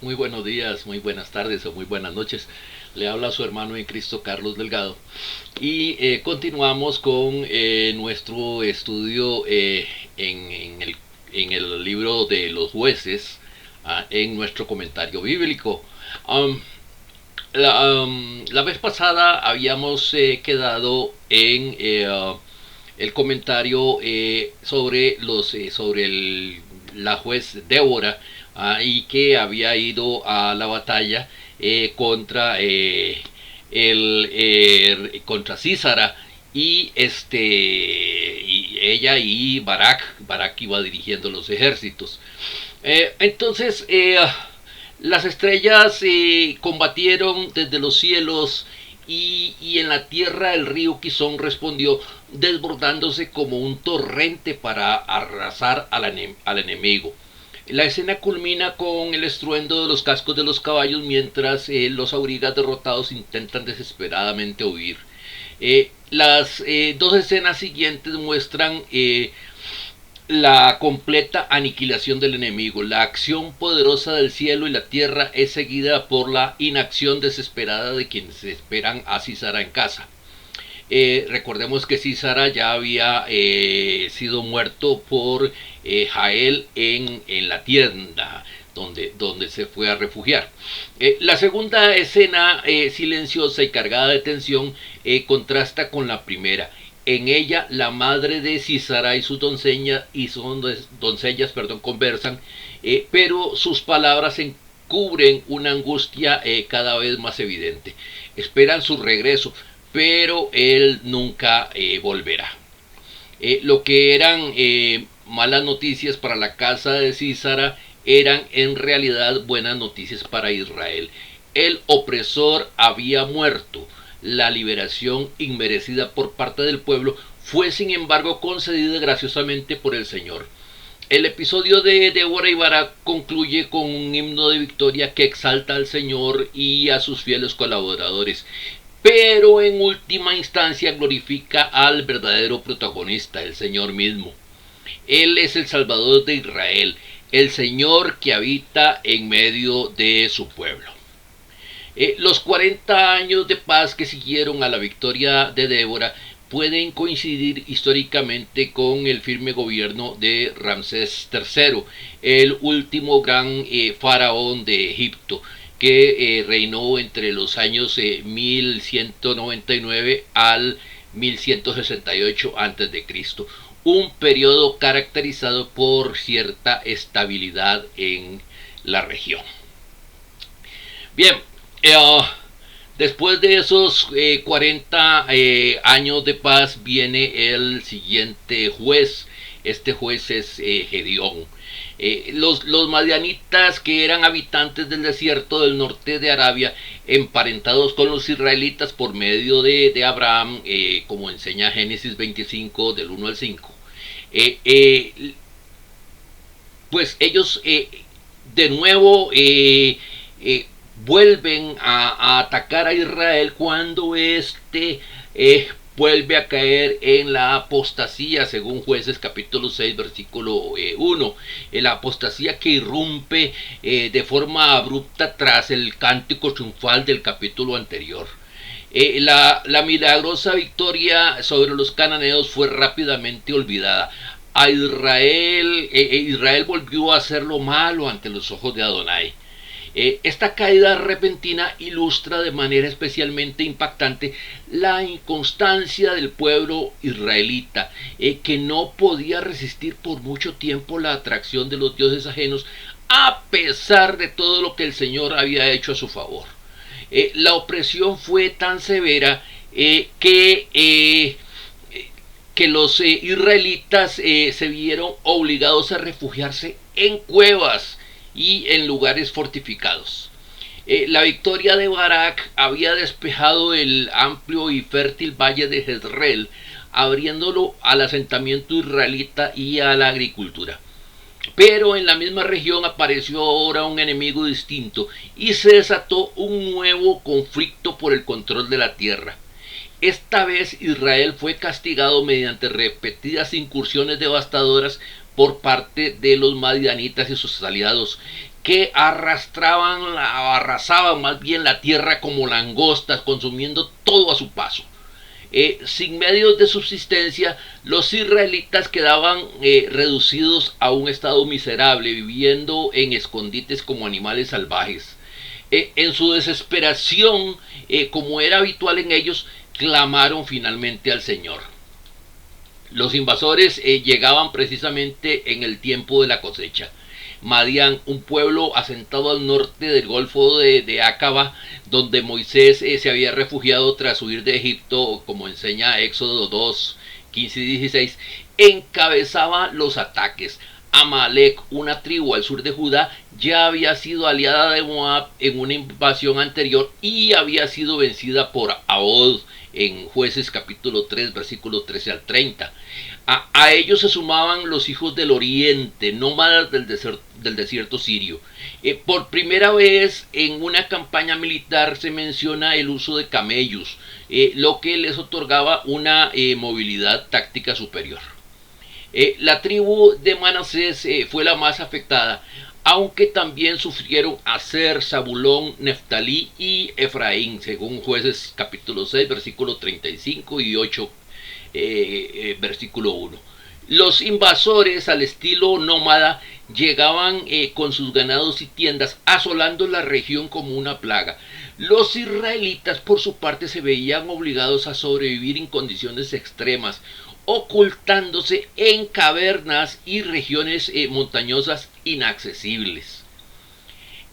Muy buenos días, muy buenas tardes o muy buenas noches. Le habla su hermano en Cristo, Carlos Delgado. Y continuamos con nuestro estudio en el libro de los jueces, en nuestro comentario bíblico. Um, la vez pasada habíamos quedado en el comentario la juez Débora, y que había ido a la batalla contra Císara, y ella y Barak iba dirigiendo los ejércitos. Entonces las estrellas combatieron desde los cielos, y en la tierra el río Quizón respondió, desbordándose como un torrente para arrasar al enemigo. La escena culmina con el estruendo de los cascos de los caballos mientras los aurigas derrotados intentan desesperadamente huir. Las dos escenas siguientes muestran la completa aniquilación del enemigo. La acción poderosa del cielo y la tierra es seguida por la inacción desesperada de quienes esperan a Císara en casa. Recordemos que Císara ya había sido muerto por Jael en la tienda donde se fue a refugiar. La segunda escena silenciosa y cargada de tensión contrasta con la primera. En ella la madre de Císara y sus doncellas conversan, pero sus palabras encubren una angustia cada vez más evidente. Esperan su regreso, pero él nunca volverá. Lo que eran malas noticias para la casa de Císara eran en realidad buenas noticias para Israel. El opresor había muerto. La liberación inmerecida por parte del pueblo fue sin embargo concedida graciosamente por el Señor. El episodio de Débora y Barak concluye con un himno de victoria que exalta al Señor y a sus fieles colaboradores, pero en última instancia glorifica al verdadero protagonista, el Señor mismo. Él es el Salvador de Israel, el Señor que habita en medio de su pueblo. Los 40 años de paz que siguieron a la victoria de Débora pueden coincidir históricamente con el firme gobierno de Ramsés III, el último gran faraón de Egipto, que reinó entre los años 1199 al 1168 a.C., un periodo caracterizado por cierta estabilidad en la región. Bien, después de esos 40 años de paz viene el siguiente juez. Este juez es Gedeón. Los madianitas, que eran habitantes del desierto del norte de Arabia, emparentados con los israelitas por medio de Abraham, como enseña Génesis 25 del 1 al 5, pues ellos de nuevo vuelven a atacar a Israel cuando vuelve a caer en la apostasía, según Jueces capítulo 6 versículo 1, la apostasía que irrumpe de forma abrupta tras el cántico triunfal del capítulo anterior. La milagrosa victoria sobre los cananeos fue rápidamente olvidada. Israel volvió a hacer lo malo ante los ojos de Adonai. Esta caída repentina ilustra de manera especialmente impactante la inconstancia del pueblo israelita, que no podía resistir por mucho tiempo la atracción de los dioses ajenos, a pesar de todo lo que el Señor había hecho a su favor. La opresión fue tan severa que los israelitas se vieron obligados a refugiarse en cuevas y en lugares fortificados. La victoria de Barak había despejado el amplio y fértil valle de Jezreel, abriéndolo al asentamiento israelita y a la agricultura. Pero en la misma región apareció ahora un enemigo distinto y se desató un nuevo conflicto por el control de la tierra. Esta vez Israel fue castigado mediante repetidas incursiones devastadoras por parte de los madianitas y sus aliados, que arrasaban más bien la tierra como langostas, consumiendo todo a su paso. Sin medios de subsistencia, los israelitas quedaban reducidos a un estado miserable, viviendo en escondites como animales salvajes. En su desesperación, como era habitual en ellos, clamaron finalmente al Señor. Los invasores llegaban precisamente en el tiempo de la cosecha. Madián, un pueblo asentado al norte del Golfo de Acaba, donde Moisés se había refugiado tras huir de Egipto, como enseña Éxodo 2, 15 y 16, encabezaba los ataques. Amalek, una tribu al sur de Judá, ya había sido aliada de Moab en una invasión anterior y había sido vencida por Ahod en Jueces capítulo 3, versículo 13 al 30. A ellos se sumaban los hijos del oriente, nómadas del desierto sirio. Por primera vez en una campaña militar se menciona el uso de camellos, lo que les otorgaba una movilidad táctica superior. La tribu de Manasés fue la más afectada, aunque también sufrieron Aser, Zabulón, Neftalí y Efraín, según Jueces capítulo 6, versículo 35 y 8, versículo 1. Los invasores al estilo nómada llegaban con sus ganados y tiendas, asolando la región como una plaga. Los israelitas, por su parte, se veían obligados a sobrevivir en condiciones extremas, ocultándose en cavernas y regiones montañosas inaccesibles.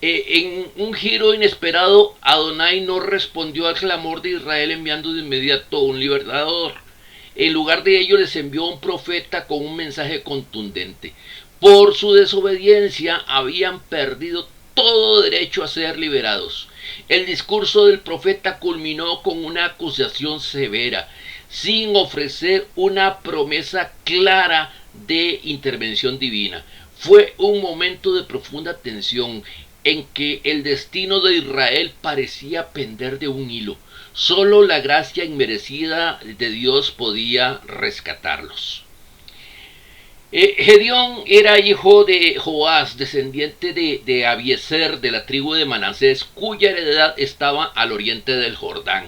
En un giro inesperado, Adonai no respondió al clamor de Israel enviando de inmediato un libertador. En lugar de ello les envió un profeta con un mensaje contundente. Por su desobediencia habían perdido todo derecho a ser liberados. El discurso del profeta culminó con una acusación severa, sin ofrecer una promesa clara de intervención divina. Fue un momento de profunda tensión en que el destino de Israel parecía pender de un hilo. Solo la gracia inmerecida de Dios podía rescatarlos. Gedeón era hijo de Joás, descendiente de Abiezer, de la tribu de Manasés, cuya heredad estaba al oriente del Jordán.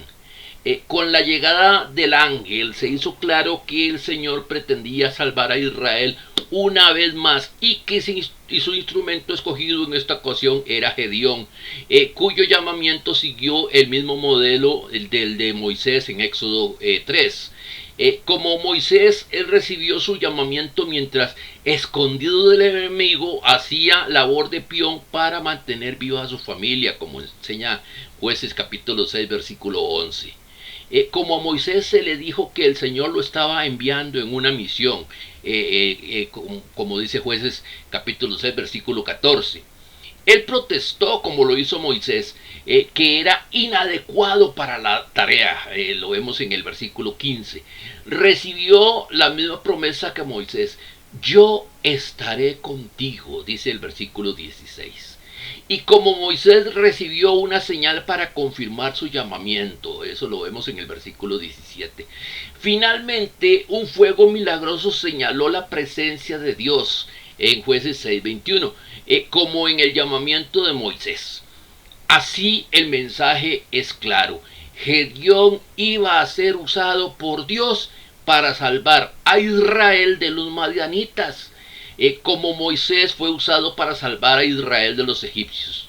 Con la llegada del ángel se hizo claro que el Señor pretendía salvar a Israel una vez más y que su instrumento escogido en esta ocasión era Gedeón, cuyo llamamiento siguió el mismo modelo del de Moisés en Éxodo 3. Como Moisés, él recibió su llamamiento mientras, escondido del enemigo, hacía labor de peón para mantener viva a su familia, como enseña Jueces capítulo 6, versículo 11. Como a Moisés se le dijo que el Señor lo estaba enviando en una misión, como dice Jueces capítulo 6, versículo 14. Él protestó, como lo hizo Moisés, que era inadecuado para la tarea, lo vemos en el versículo 15. Recibió la misma promesa que Moisés: yo estaré contigo, dice el versículo 16. Y como Moisés recibió una señal para confirmar su llamamiento, eso lo vemos en el versículo 17. Finalmente, un fuego milagroso señaló la presencia de Dios en Jueces 6:21, como en el llamamiento de Moisés. Así el mensaje es claro: Gedeón iba a ser usado por Dios para salvar a Israel de los madianitas, como Moisés fue usado para salvar a Israel de los egipcios.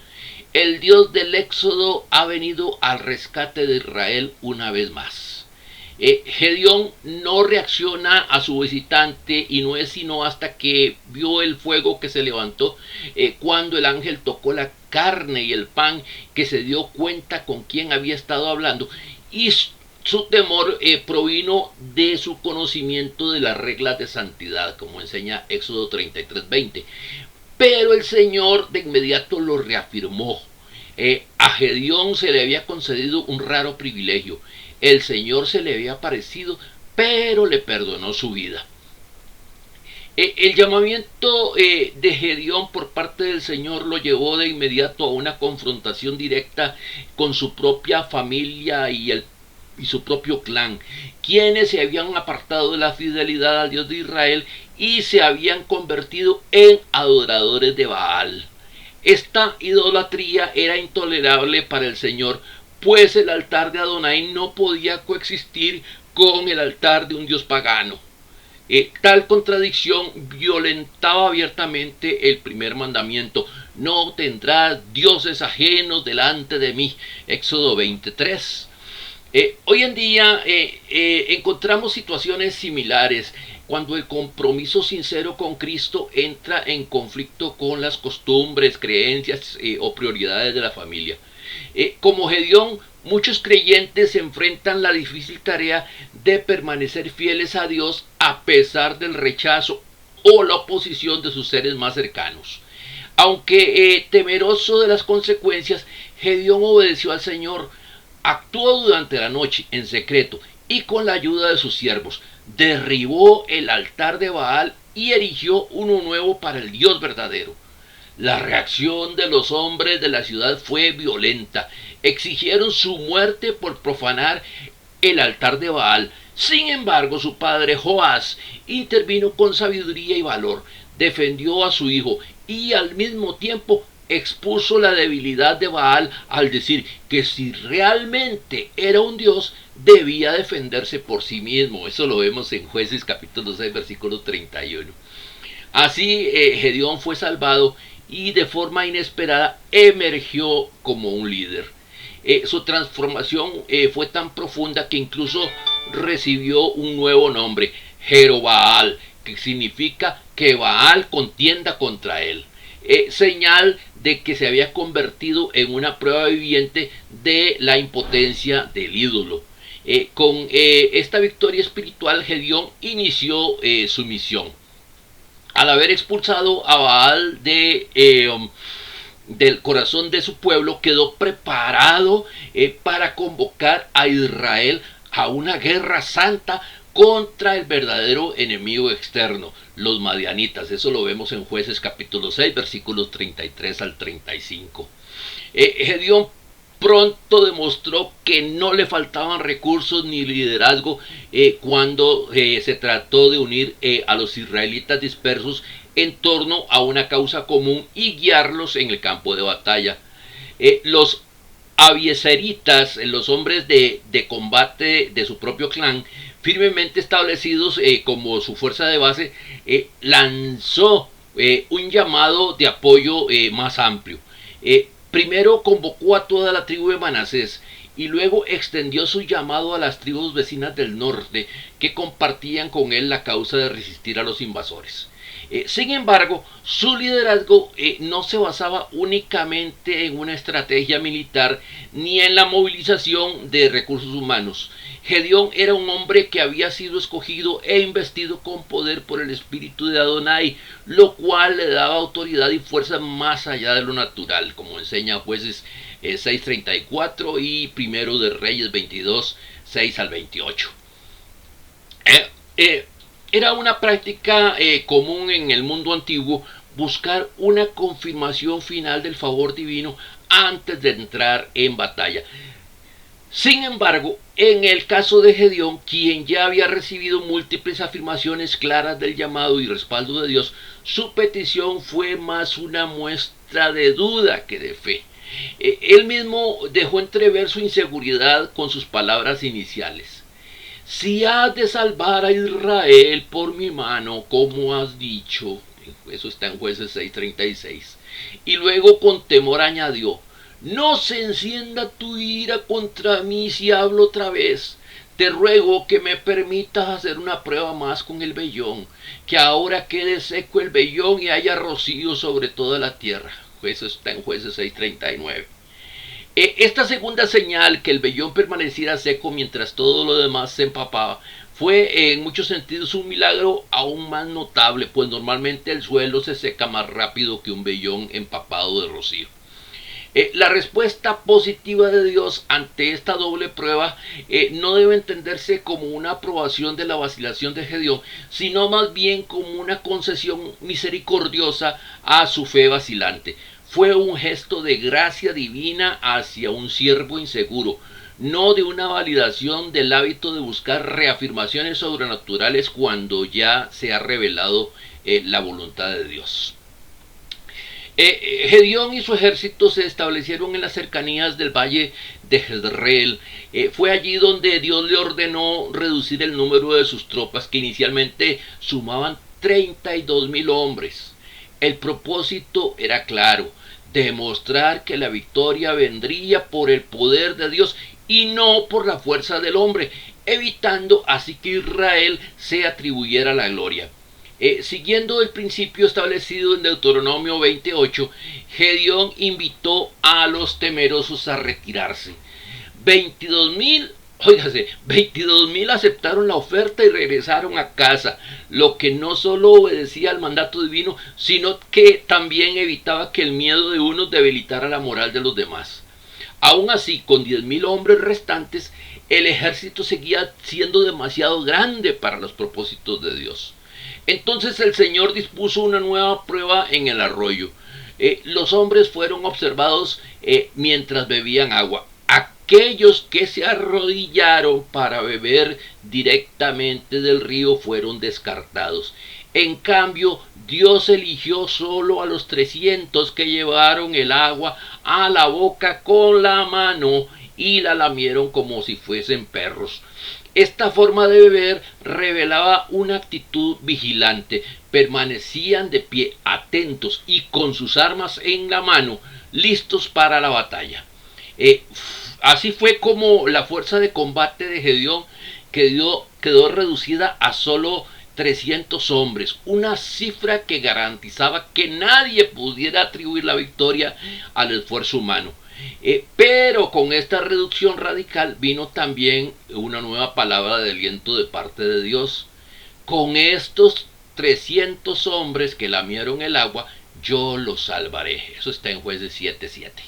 El Dios del Éxodo ha venido al rescate de Israel una vez más. Gedeón no reacciona a su visitante y no es sino hasta que vio el fuego que se levantó, cuando el ángel tocó la carne y el pan, que se dio cuenta con quién había estado hablando, y su temor provino de su conocimiento de las reglas de santidad, como enseña Éxodo 33:20. Pero el Señor de inmediato lo reafirmó. A Gedeón se le había concedido un raro privilegio. El Señor se le había aparecido, pero le perdonó su vida. El llamamiento de Gedeón por parte del Señor lo llevó de inmediato a una confrontación directa con su propia familia y su propio clan, quienes se habían apartado de la fidelidad al Dios de Israel y se habían convertido en adoradores de Baal. Esta idolatría era intolerable para el Señor, pues el altar de Adonai no podía coexistir con el altar de un dios pagano. Tal contradicción violentaba abiertamente el primer mandamiento: no tendrás dioses ajenos delante de mí. Éxodo 23. Hoy en día encontramos situaciones similares cuando el compromiso sincero con Cristo entra en conflicto con las costumbres, creencias o prioridades de la familia. Como Gedeón, muchos creyentes enfrentan la difícil tarea de permanecer fieles a Dios a pesar del rechazo o la oposición de sus seres más cercanos. Aunque temeroso de las consecuencias, Gedeón obedeció al Señor, actuó durante la noche en secreto y con la ayuda de sus siervos derribó el altar de Baal y erigió uno nuevo para el Dios verdadero. La reacción de los hombres de la ciudad fue violenta. Exigieron su muerte por profanar el altar de Baal. Sin embargo, su padre Joás intervino con sabiduría y valor, defendió a su hijo y al mismo tiempo expuso la debilidad de Baal al decir que si realmente era un dios, debía defenderse por sí mismo. Eso lo vemos en Jueces capítulo 6, versículo 31. Así Gedeón fue salvado y de forma inesperada emergió como un líder. Su transformación fue tan profunda que incluso recibió un nuevo nombre: Jerobaal, que significa que Baal contienda contra él. Señal de que se había convertido en una prueba viviente de la impotencia del ídolo. Con esta victoria espiritual, Gedeón inició su misión. Al haber expulsado a Baal del corazón de su pueblo, quedó preparado para convocar a Israel a una guerra santa contra el verdadero enemigo externo, los madianitas. Eso lo vemos en Jueces capítulo 6, versículos 33 al 35. Gedeón pronto demostró que no le faltaban recursos ni liderazgo cuando se trató de unir a los israelitas dispersos en torno a una causa común y guiarlos en el campo de batalla. Los abiezeritas, los hombres de combate de su propio clan, firmemente establecidos como su fuerza de base, lanzó un llamado de apoyo más amplio. Primero convocó a toda la tribu de Manasés y luego extendió su llamado a las tribus vecinas del norte que compartían con él la causa de resistir a los invasores. Sin embargo, su liderazgo no se basaba únicamente en una estrategia militar ni en la movilización de recursos humanos. Gedeón era un hombre que había sido escogido e investido con poder por el espíritu de Adonai, lo cual le daba autoridad y fuerza más allá de lo natural, como enseña Jueces 6:34 y Primero de Reyes 22, 6 al 28. Era una práctica común en el mundo antiguo buscar una confirmación final del favor divino antes de entrar en batalla. Sin embargo, en el caso de Gedeón, quien ya había recibido múltiples afirmaciones claras del llamado y respaldo de Dios, su petición fue más una muestra de duda que de fe. Él mismo dejó entrever su inseguridad con sus palabras iniciales: si has de salvar a Israel por mi mano, como has dicho. Eso está en Jueces 6:36. Y luego con temor añadió: no se encienda tu ira contra mí si hablo otra vez. Te ruego que me permitas hacer una prueba más con el vellón, que ahora quede seco el vellón y haya rocío sobre toda la tierra. Eso está en Jueces 6:39. Esta segunda señal, que el vellón permaneciera seco mientras todo lo demás se empapaba, fue en muchos sentidos un milagro aún más notable, pues normalmente el suelo se seca más rápido que un vellón empapado de rocío. La respuesta positiva de Dios ante esta doble prueba no debe entenderse como una aprobación de la vacilación de Gedeón, sino más bien como una concesión misericordiosa a su fe vacilante. Fue un gesto de gracia divina hacia un siervo inseguro, no de una validación del hábito de buscar reafirmaciones sobrenaturales cuando ya se ha revelado la voluntad de Dios. Gedeón y su ejército se establecieron en las cercanías del valle de Jezreel. Fue allí donde Dios le ordenó reducir el número de sus tropas, que inicialmente sumaban 32.000 hombres. El propósito era claro: demostrar que la victoria vendría por el poder de Dios y no por la fuerza del hombre, evitando así que Israel se atribuyera la gloria. Siguiendo el principio establecido en Deuteronomio 28, Gedeón invitó a los temerosos a retirarse. 22.000 aceptaron la oferta y regresaron a casa, lo que no solo obedecía al mandato divino, sino que también evitaba que el miedo de unos debilitara la moral de los demás. Aún así, con 10.000 hombres restantes, el ejército seguía siendo demasiado grande para los propósitos de Dios. Entonces el Señor dispuso una nueva prueba en el arroyo. Los hombres fueron observados mientras bebían agua. Aquellos que se arrodillaron para beber directamente del río fueron descartados. En cambio, Dios eligió solo a los 300 que llevaron el agua a la boca con la mano y la lamieron como si fuesen perros. Esta forma de beber revelaba una actitud vigilante. Permanecían de pie, atentos y con sus armas en la mano, listos para la batalla. Así fue como la fuerza de combate de Gedeón quedó reducida a solo 300 hombres, una cifra que garantizaba que nadie pudiera atribuir la victoria al esfuerzo humano. Pero con esta reducción radical vino también una nueva palabra de aliento de parte de Dios. Con estos 300 hombres que lamieron el agua, yo los salvaré. Eso está en Jueces 7:7.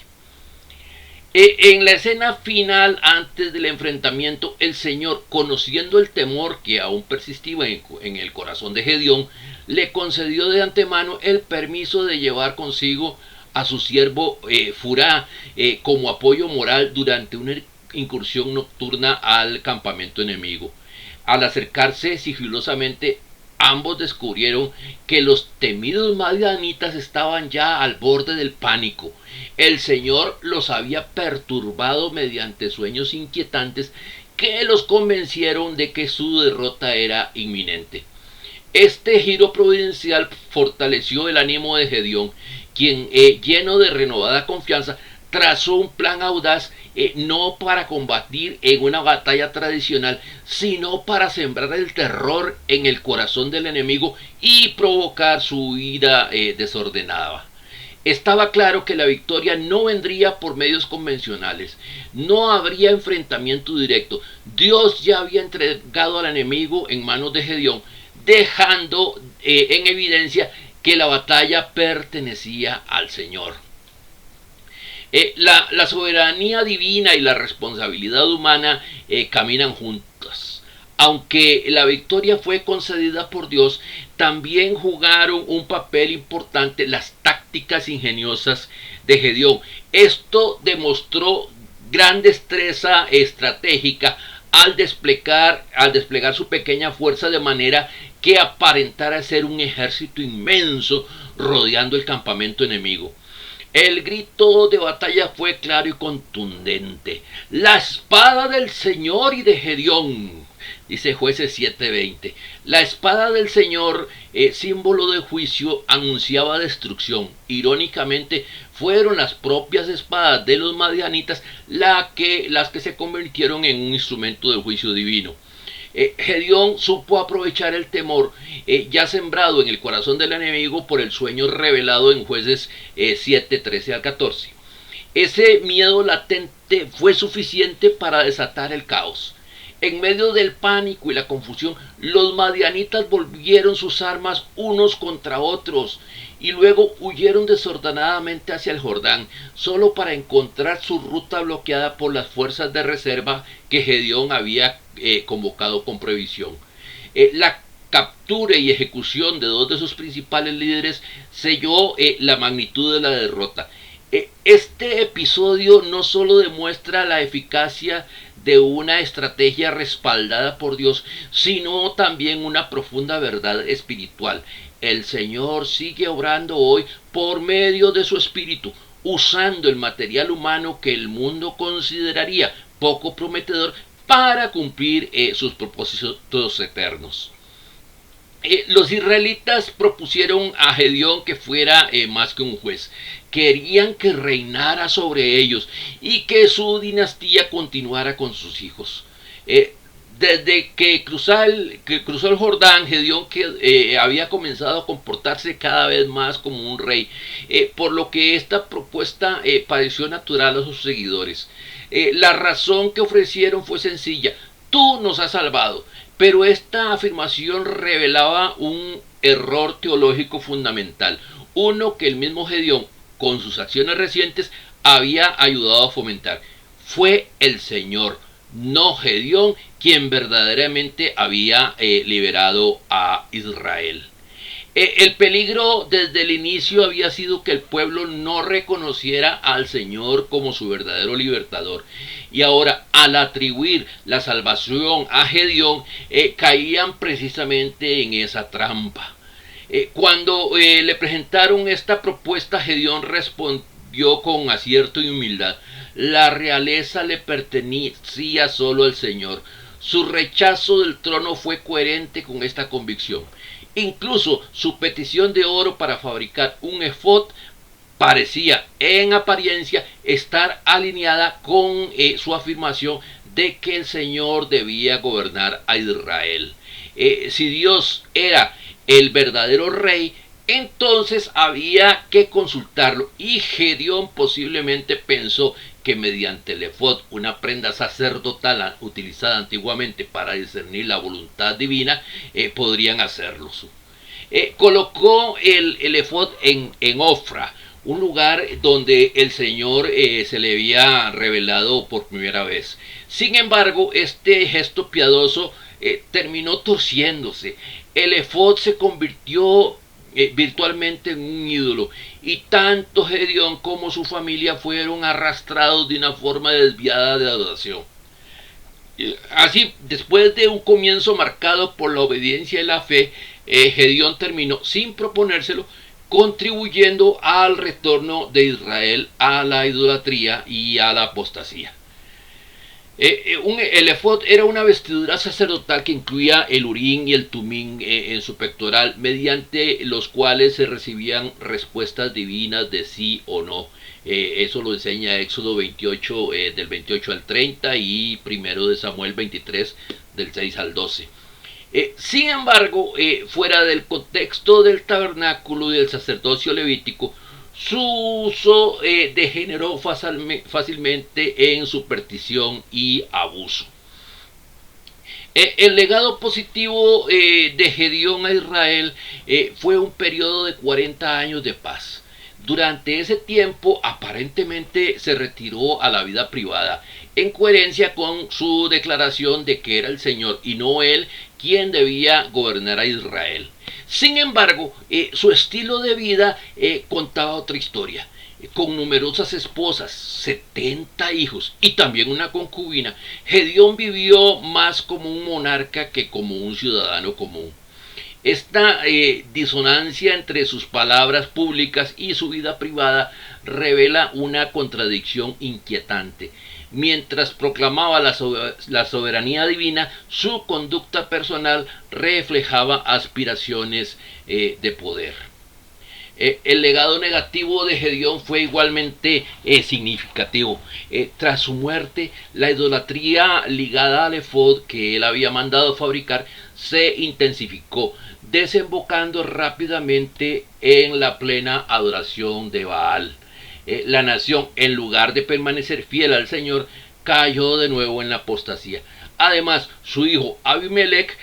En la escena final, antes del enfrentamiento, el Señor, conociendo el temor que aún persistía en el corazón de Gedeón, le concedió de antemano el permiso de llevar consigo a su siervo Furá como apoyo moral durante una incursión nocturna al campamento enemigo. Al acercarse sigilosamente, ambos descubrieron que los temidos madianitas estaban ya al borde del pánico. El Señor los había perturbado mediante sueños inquietantes que los convencieron de que su derrota era inminente. Este giro providencial fortaleció el ánimo de Gedeón, quien, lleno de renovada confianza, trazó un plan audaz, no para combatir en una batalla tradicional, sino para sembrar el terror en el corazón del enemigo y provocar su huida desordenada. Estaba claro que la victoria no vendría por medios convencionales, no habría enfrentamiento directo. Dios ya había entregado al enemigo en manos de Gedeón, dejando en evidencia que la batalla pertenecía al Señor. La soberanía divina y la responsabilidad humana caminan juntas. Aunque la victoria fue concedida por Dios, también jugaron un papel importante las tácticas ingeniosas de Gedeón. Esto demostró gran destreza estratégica al desplegar su pequeña fuerza de manera que aparentara ser un ejército inmenso rodeando el campamento enemigo. El grito de batalla fue claro y contundente: la espada del Señor y de Gedeón, dice Jueces 7:20. La espada del Señor, símbolo de juicio, anunciaba destrucción. Irónicamente, fueron las propias espadas de los madianitas las que se convirtieron en un instrumento del juicio divino. Gedeón supo aprovechar el temor ya sembrado en el corazón del enemigo por el sueño revelado en Jueces 7:13-14. Ese miedo latente fue suficiente para desatar el caos. En medio del pánico y la confusión, los madianitas volvieron sus armas unos contra otros y luego huyeron desordenadamente hacia el Jordán, solo para encontrar su ruta bloqueada por las fuerzas de reserva que Gedeón había convocado con previsión. La captura y ejecución de dos de sus principales líderes selló la magnitud de la derrota. Este episodio no solo demuestra la eficacia de una estrategia respaldada por Dios, sino también una profunda verdad espiritual. el Señor sigue obrando hoy por medio de su Espíritu, usando el material humano que el mundo consideraría poco prometedor para cumplir sus propósitos eternos. Los israelitas propusieron a Gedeón que fuera más que un juez. Querían que reinara sobre ellos y que su dinastía continuara con sus hijos. Desde que cruzó el Jordán, Gedeón había comenzado a comportarse cada vez más como un rey, por lo que esta propuesta pareció natural a sus seguidores. La razón que ofrecieron fue sencilla: tú nos has salvado. Pero esta afirmación revelaba un error teológico fundamental, uno que el mismo Gedeón, con sus acciones recientes, había ayudado a fomentar. Fue el Señor, no Gedeón, quien verdaderamente había liberado a Israel. El peligro desde el inicio había sido que el pueblo no reconociera al Señor como su verdadero libertador. Y ahora, al atribuir la salvación a Gedeón, caían precisamente en esa trampa. Cuando le presentaron esta propuesta, Gedeón respondió con acierto y humildad: la realeza le pertenecía solo al Señor. Su rechazo del trono fue coherente con esta convicción. Incluso su petición de oro para fabricar un efod parecía en apariencia estar alineada con su afirmación de que el Señor debía gobernar a Israel. Si Dios era el verdadero rey, entonces había que consultarlo, y Gedeón posiblemente pensó que mediante el efod, una prenda sacerdotal utilizada antiguamente para discernir la voluntad divina, podrían hacerlo. Colocó el efod en Ofra, un lugar donde el Señor se le había revelado por primera vez. Sin embargo, este gesto piadoso terminó torciéndose. El efod se convirtió virtualmente en un ídolo, y tanto Gedeón como su familia fueron arrastrados de una forma desviada de adoración. Así, después de un comienzo marcado por la obediencia y la fe, Gedeón terminó, sin proponérselo, contribuyendo al retorno de Israel a la idolatría y a la apostasía. El efod era una vestidura sacerdotal que incluía el urín y el tumín en su pectoral, mediante los cuales se recibían respuestas divinas de sí o no. Eso lo enseña Éxodo 28, del 28 al 30, y 1 de Samuel 23, del 6 al 12. Sin embargo, fuera del contexto del tabernáculo y del sacerdocio levítico, su uso degeneró fácilmente en superstición y abuso. El legado positivo de Gedeón a Israel fue un periodo de 40 años de paz. Durante ese tiempo aparentemente se retiró a la vida privada, en coherencia con su declaración de que era el Señor y no él quien debía gobernar a Israel. Sin embargo, su estilo de vida contaba otra historia. Con numerosas esposas, 70 hijos y también una concubina, Gedeón vivió más como un monarca que como un ciudadano común. Esta disonancia entre sus palabras públicas y su vida privada revela una contradicción inquietante. Mientras proclamaba la soberanía divina, su conducta personal reflejaba aspiraciones de poder. El legado negativo de Gedeón fue igualmente significativo. Tras su muerte, la idolatría ligada al efod que él había mandado fabricar se intensificó, desembocando rápidamente en la plena adoración de Baal. La nación, en lugar de permanecer fiel al Señor, cayó de nuevo en la apostasía. Además, su hijo Abimelech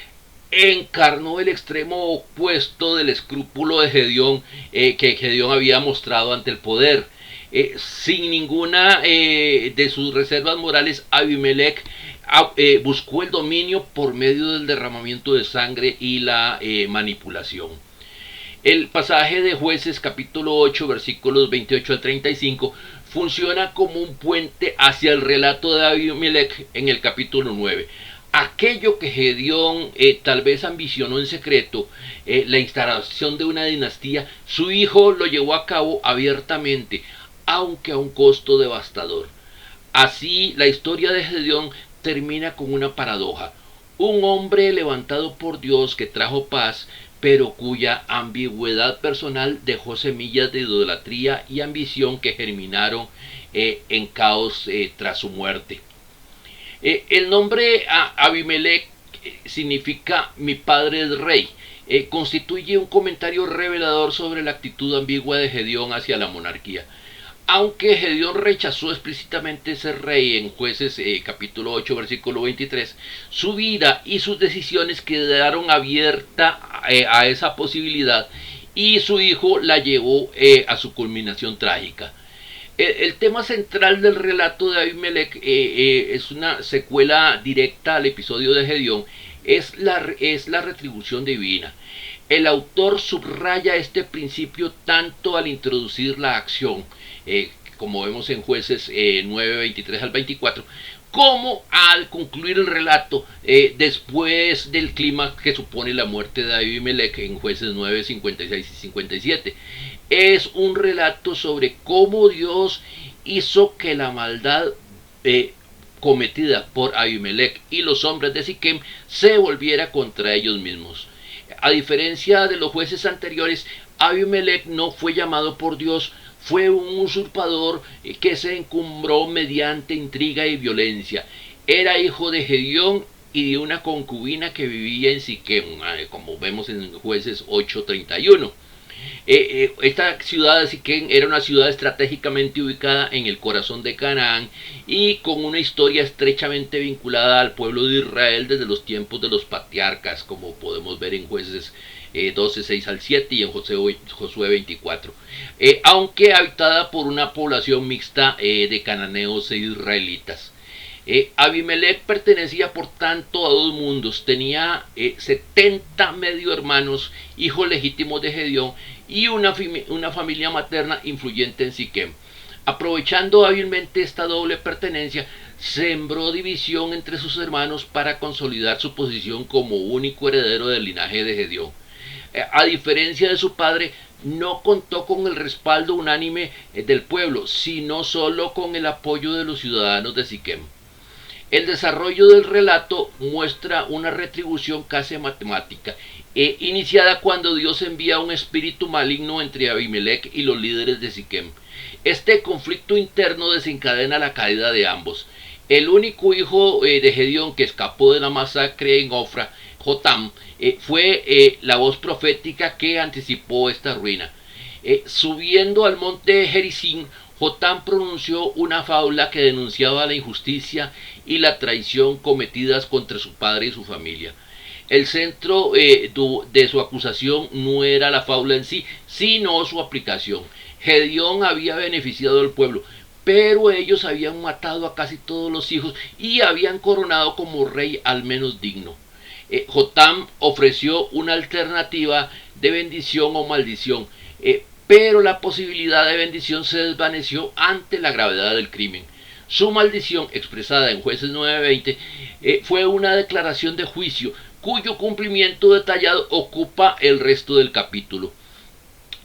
encarnó el extremo opuesto del escrúpulo de Gedeón, que Gedeón había mostrado ante el poder. Sin ninguna de sus reservas morales, Abimelech buscó el dominio por medio del derramamiento de sangre y la manipulación. El pasaje de Jueces capítulo 8 versículos 28 al 35 funciona como un puente hacia el relato de Abimelech en el capítulo 9. aquello que Gedeón tal vez ambicionó en secreto, la instalación de una dinastía, su hijo lo llevó a cabo abiertamente, aunque a un costo devastador. Así, la historia de Gedeón termina con una paradoja. Un hombre levantado por Dios que trajo paz, pero cuya ambigüedad personal dejó semillas de idolatría y ambición que germinaron en caos tras su muerte. El nombre Abimelech significa mi padre es rey. Constituye un comentario revelador sobre la actitud ambigua de Gedeón hacia la monarquía. Aunque Gedeón rechazó explícitamente ser rey en Jueces capítulo 8 versículo 23, su vida y sus decisiones quedaron abiertas a esa posibilidad y su hijo la llevó a su culminación trágica. El tema central del relato de Abimelech es una secuela directa al episodio de Gedeón, es la retribución divina. El autor subraya este principio tanto al introducir la acción, como vemos en Jueces 9, 23 al 24, como al concluir el relato después del clima que supone la muerte de Abimelech en Jueces 9, 56 y 57. Es un relato sobre cómo Dios hizo que la maldad cometida por Abimelech y los hombres de Siquem se volviera contra ellos mismos. A diferencia de los jueces anteriores, Abimelech no fue llamado por Dios, fue un usurpador que se encumbró mediante intriga y violencia. Era hijo de Gedeón y de una concubina que vivía en Siquem, como vemos en Jueces 8:31. Esta ciudad de Siquem era una ciudad estratégicamente ubicada en el corazón de Canaán y con una historia estrechamente vinculada al pueblo de Israel desde los tiempos de los patriarcas, como podemos ver en Jueces 12, 6 al 7 y en Josué 24, aunque habitada por una población mixta de cananeos e israelitas. Abimelech pertenecía por tanto a dos mundos, tenía 70 medio hermanos, hijos legítimos de Gedeón, y una familia materna influyente en Siquem. Aprovechando hábilmente esta doble pertenencia, sembró división entre sus hermanos para consolidar su posición como único heredero del linaje de Gedeón. A diferencia de su padre, no contó con el respaldo unánime del pueblo, sino solo con el apoyo de los ciudadanos de Siquem. El desarrollo del relato muestra una retribución casi matemática, iniciada cuando Dios envía un espíritu maligno entre Abimelech y los líderes de Siquem. Este conflicto interno desencadena la caída de ambos. El único hijo de Gedeón que escapó de la masacre en Ofra, Jotam, fue la voz profética que anticipó esta ruina. Subiendo al monte Gerizim, Jotam pronunció una fábula que denunciaba la injusticia y la traición cometidas contra su padre y su familia. El centro de su acusación no era la fábula en sí, sino su aplicación. Gedeón había beneficiado al pueblo, pero ellos habían matado a casi todos los hijos y habían coronado como rey al menos digno. Jotam ofreció una alternativa de bendición o maldición, pero la posibilidad de bendición se desvaneció ante la gravedad del crimen. Su maldición, expresada en Jueces 9:20, fue una declaración de juicio cuyo cumplimiento detallado ocupa el resto del capítulo.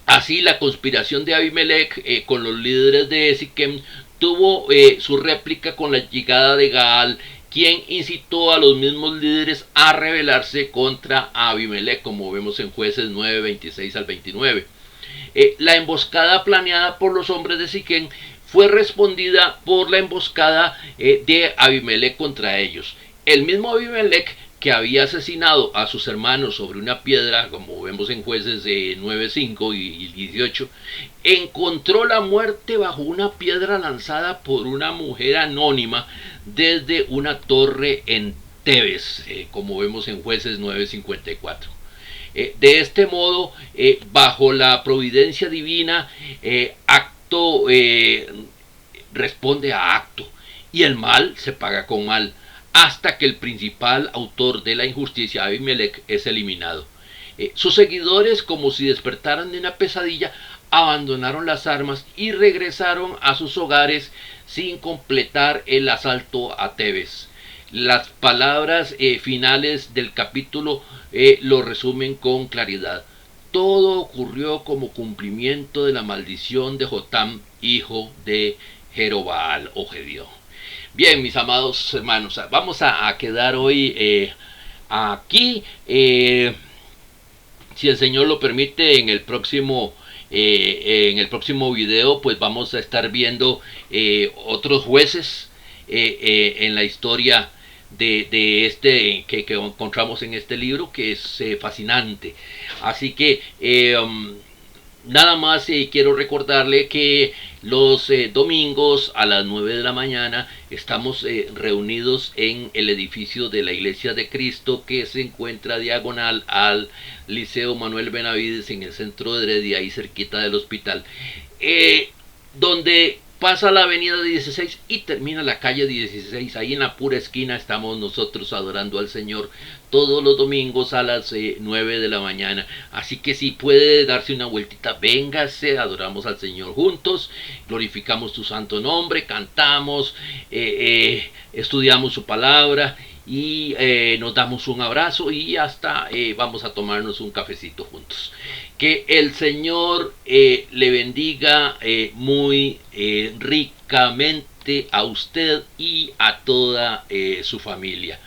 Así, la conspiración de Abimelech con los líderes de Siquem tuvo su réplica con la llegada de Gaal, quien incitó a los mismos líderes a rebelarse contra Abimelech, como vemos en Jueces 9, 26 al 29. La emboscada planeada por los hombres de Siquem fue respondida por la emboscada de Abimelech contra ellos. El mismo Abimelech, que había asesinado a sus hermanos sobre una piedra, como vemos en Jueces 9, 5 y 18, encontró la muerte bajo una piedra lanzada por una mujer anónima desde una torre en Tebes, como vemos en Jueces 9:54. De este modo, bajo la providencia divina, acto responde a acto, y el mal se paga con mal, hasta que el principal autor de la injusticia, Abimelech, es eliminado. Sus seguidores, como si despertaran de una pesadilla, abandonaron las armas y regresaron a sus hogares sin completar el asalto a Tebes. Las palabras finales del capítulo lo resumen con claridad. Todo ocurrió como cumplimiento de la maldición de Jotam, hijo de Jerobaal o Gedeón. Bien, mis amados hermanos, vamos a quedar hoy aquí. Si el Señor lo permite, en el próximo video, pues vamos a estar viendo otros jueces en la historia de este que encontramos en este libro, que es fascinante. Así que nada más quiero recordarle que los domingos a las 9 de la mañana estamos reunidos en el edificio de la Iglesia de Cristo, que se encuentra diagonal al Liceo Manuel Benavides en el centro de Heredia, ahí cerquita del hospital, donde pasa la avenida 16 y termina la calle 16. Ahí en la pura esquina estamos nosotros adorando al Señor todos los domingos a las 9 de la mañana. Así que si puede darse una vueltita, véngase, adoramos al Señor juntos, glorificamos su santo nombre, cantamos, estudiamos su palabra y nos damos un abrazo y hasta vamos a tomarnos un cafecito juntos. Que el Señor le bendiga muy ricamente a usted y a toda su familia.